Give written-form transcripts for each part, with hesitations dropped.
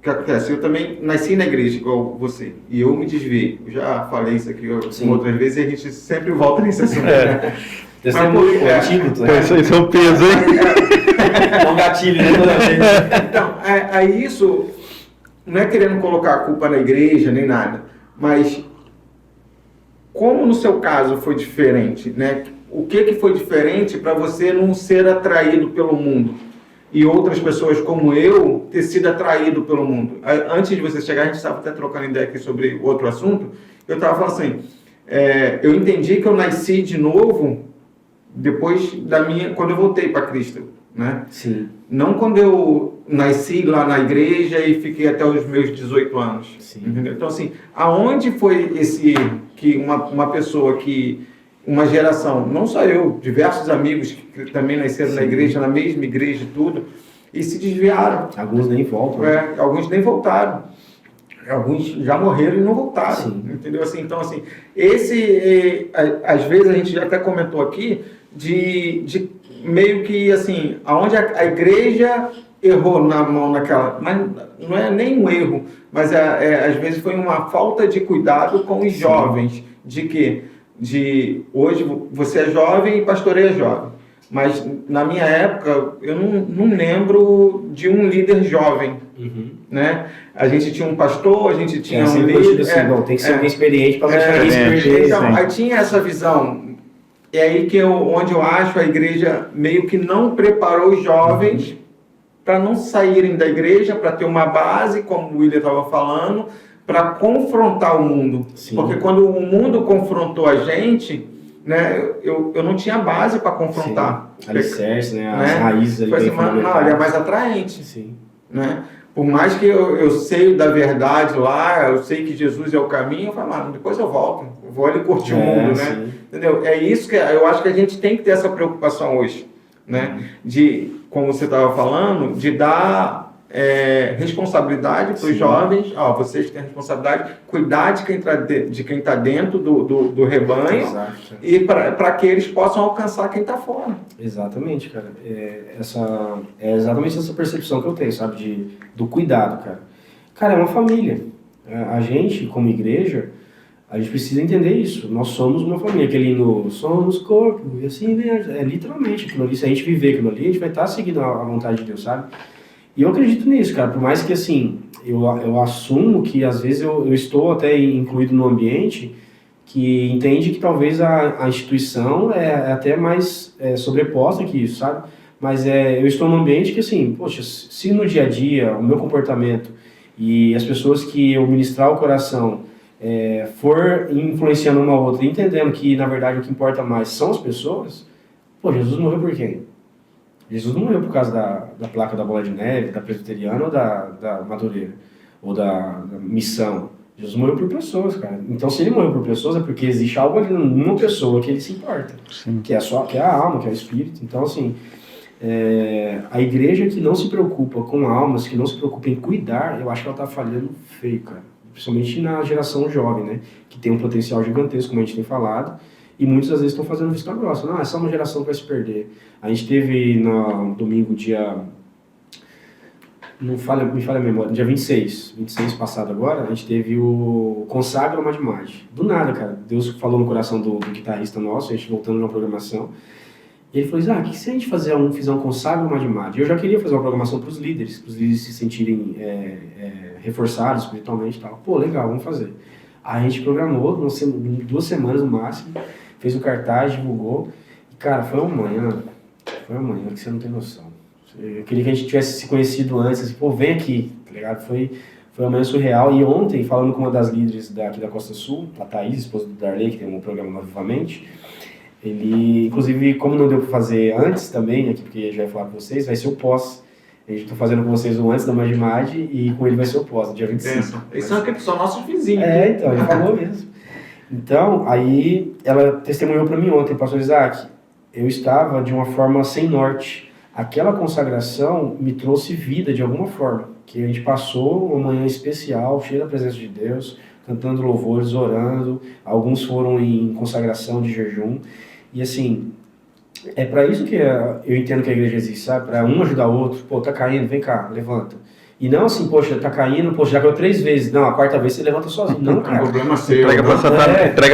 que acontece? Eu também nasci na igreja, igual você, e eu me desviei. Eu já falei isso aqui outras vezes e a gente sempre volta nesse assunto, né? Deve ser muito antídoto, né? Isso é um peso, hein? É um gatilho, né? Então, aí isso não é querendo colocar a culpa na igreja nem nada, mas como no seu caso foi diferente, né? O que foi diferente para você não ser atraído pelo mundo? E outras pessoas como eu ter sido atraído pelo mundo. Antes de você chegar, a gente estava até trocando ideia aqui sobre outro assunto, eu estava falando assim, eu entendi que eu nasci de novo depois quando eu voltei para Cristo, né? Sim. Não quando eu nasci lá na igreja e fiquei até os meus 18 anos. Sim. Entendeu? Então assim, aonde foi que uma pessoa que uma geração, não só eu, diversos amigos que também nasceram na igreja, na mesma igreja e tudo, e se desviaram. Alguns nem voltam. Alguns nem voltaram. Alguns já morreram e não voltaram. Sim. Entendeu? Assim, então, assim, às vezes a gente já até comentou aqui, de meio que, assim, aonde a igreja errou na mão naquela, mas não é nem um erro, mas às vezes foi uma falta de cuidado com os jovens, hoje você é jovem e pastoreia jovem, mas na minha época eu não lembro de um líder jovem, né? A gente tinha um pastor, a gente tinha um líder... Assim, tem que ser alguém experiente para deixar isso perder. Então, aí tinha essa visão, é aí onde eu acho a igreja meio que não preparou os jovens para não saírem da igreja, para ter uma base, como o William estava falando, para confrontar o mundo. Sim. Porque quando o mundo confrontou a gente, né, eu não tinha base para confrontar. Alicerce, né? As raízes ali. Assim, não, ele é mais atraente. Sim. Né? Por mais que eu sei da verdade lá, eu sei que Jesus é o caminho, eu falo, depois eu volto, eu vou ali curtir o mundo, né? Sim. Entendeu? É isso que eu acho que a gente tem que ter essa preocupação hoje, né? De, como você estava falando, de dar responsabilidade para os jovens, vocês têm responsabilidade, cuidar de quem está dentro do rebanho. Exato. E para que eles possam alcançar quem está fora. Exatamente, cara. É exatamente essa percepção que eu tenho, sabe, do cuidado, cara. Cara, é uma família. A gente, como igreja, a gente precisa entender isso. Nós somos uma família. Aquele somos corpo, e assim, literalmente aquilo ali. Se a gente viver aquilo ali, a gente vai estar seguindo a vontade de Deus, sabe? E eu acredito nisso, cara, por mais que, assim, eu assumo que, às vezes, eu estou até incluído no ambiente que entende que talvez a instituição é até mais sobreposta que isso, sabe? Mas eu estou num ambiente que, assim, poxa, se no dia a dia o meu comportamento e as pessoas que eu ministrar o coração for influenciando uma outra, entendendo que, na verdade, o que importa mais são as pessoas, pô, Jesus morreu por quem? Jesus não morreu por causa da placa da Bola de Neve, da Presbiteriana ou da Madureira, ou da missão. Jesus morreu por pessoas, cara. Então, se ele morreu por pessoas, é porque existe algo ali numa pessoa que ele se importa. Sim. Que é a alma, que é o espírito. Então, assim, a igreja que não se preocupa com almas, que não se preocupa em cuidar, eu acho que ela está falhando feio, cara. Principalmente na geração jovem, né? Que tem um potencial gigantesco, como a gente tem falado. E muitas vezes estão fazendo vista grossa. Não, essa é uma geração que vai se perder. A gente teve no domingo, dia... me falha a memória, dia 26 passado agora, a gente teve o Consagra o Madimade. Do nada, cara. Deus falou no coração do guitarrista nosso, a gente voltando na programação. E ele falou, o que se a gente fizer um Consagra o Madimade? Eu já queria fazer uma programação para os líderes se sentirem reforçados espiritualmente e tal. Pô, legal, vamos fazer. Aí a gente programou, 2 semanas no máximo, fez o cartaz, divulgou. E, cara, foi uma manhã que você não tem noção. Eu queria que a gente tivesse se conhecido antes, assim, pô, vem aqui, tá ligado? Foi uma manhã surreal. E ontem, falando com uma das líderes aqui da Costa Sul, a Thaís, esposa do Darley, que tem um programa no Vivamente, ele, inclusive, como não deu pra fazer antes também, aqui, porque já ia falar com vocês, vai ser o pós. A gente tá fazendo com vocês o antes da Magimad e com ele vai ser o pós, dia 25. Eles são nossos vizinhos. Então, ele falou mesmo. Então, aí ela testemunhou para mim ontem, pastor Isaac, eu estava de uma forma sem norte. Aquela consagração me trouxe vida de alguma forma, que a gente passou uma manhã especial, cheia da presença de Deus, cantando louvores, orando, alguns foram em consagração de jejum, e assim, é para isso que eu entendo que a igreja existe, sabe? Para um ajudar o outro, pô, tá caindo, vem cá, levanta. E não assim, poxa, tá caindo, poxa, já caiu 3 vezes. Não, a 4ª vez você levanta sozinho. Não, É um cara. problema seu. Entrega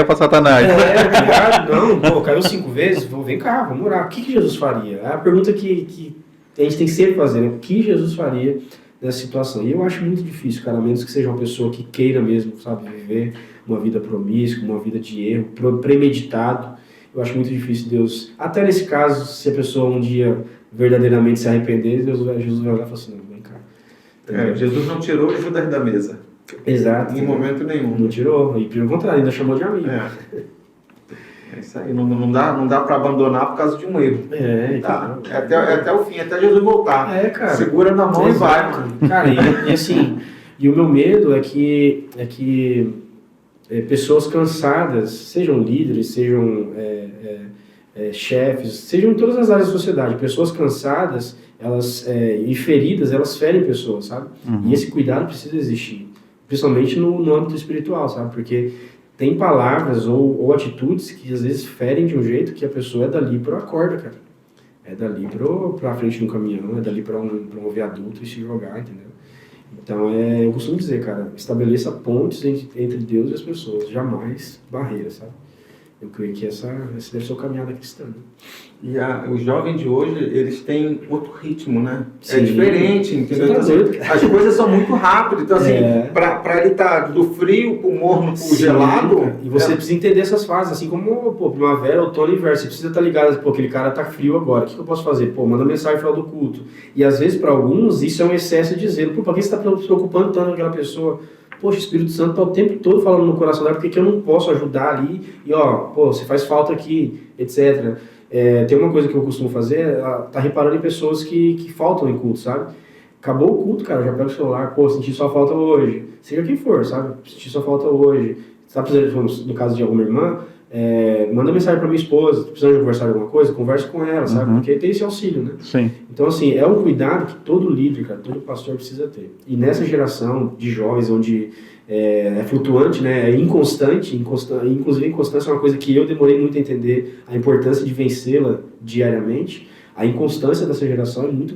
pra Satanás. Obrigado. Não, pô, caiu 5 vezes, vem cá, vamos orar. O que Jesus faria? É a pergunta que a gente tem que sempre fazer, né? O que Jesus faria nessa situação? E eu acho muito difícil, cara, a menos que seja uma pessoa que queira mesmo, sabe, viver uma vida promíscua, uma vida de erro, premeditado. Eu acho muito difícil Deus, até nesse caso, se a pessoa um dia verdadeiramente se arrepender, Jesus vai olhar e falar assim, não, vem cá. Jesus não tirou o Judas da mesa. Exato. Em momento nenhum. Não tirou, e pelo contrário, ainda chamou de amigo. É isso aí, não dá para abandonar por causa de um erro. Tá. Até o fim, até Jesus voltar. Cara. Segura na mão e vai, mano. Cara, e assim, e o meu medo é que pessoas cansadas, sejam líderes, sejam chefes, sejam em todas as áreas da sociedade, pessoas cansadas, elas e feridas, elas ferem pessoas, sabe? E esse cuidado precisa existir, principalmente no âmbito espiritual, sabe? Porque tem palavras ou atitudes que às vezes ferem de um jeito que a pessoa é dali pra corda, cara. É dali pra frente de um caminhão, é dali pra um viaduto e se jogar, entendeu? Então, eu costumo dizer, cara, estabeleça pontes entre Deus e as pessoas, jamais barreiras, sabe? Eu creio que esse deve ser o caminhada cristã. E os jovens de hoje, eles têm outro ritmo, né? Sim. É diferente, entendeu? Você tá doido, as coisas são muito rápidas. Então, assim, pra ele estar do frio pro morno pro gelado... Cara. E você precisa entender essas fases, assim como, primavera, outono e inverno. Você precisa estar ligado, aquele cara tá frio agora, o que eu posso fazer? Manda mensagem no final do culto. E às vezes, para alguns, isso é um excesso de zelo. Pra quem você tá se preocupando tanto com aquela pessoa? Poxa, o Espírito Santo tá o tempo todo falando no coração dela, porque que eu não posso ajudar ali? E você faz falta aqui, etc. Tem uma coisa que eu costumo fazer, tá reparando em pessoas que faltam em culto, sabe? Acabou o culto, cara, já pega o celular, senti sua falta hoje. Seja quem for, sabe? Senti sua falta hoje. Você tá precisando, no caso de alguma irmã, manda mensagem pra minha esposa, precisando conversar de alguma coisa, converse com ela, sabe? Porque tem esse auxílio, né? Sim. Então, assim, é um cuidado que todo líder, cara, todo pastor precisa ter. E nessa geração de jovens, onde é flutuante, né, é inconstante, inclusive a inconstância é uma coisa que eu demorei muito a entender a importância de vencê-la diariamente. A inconstância dessa geração é muito grande.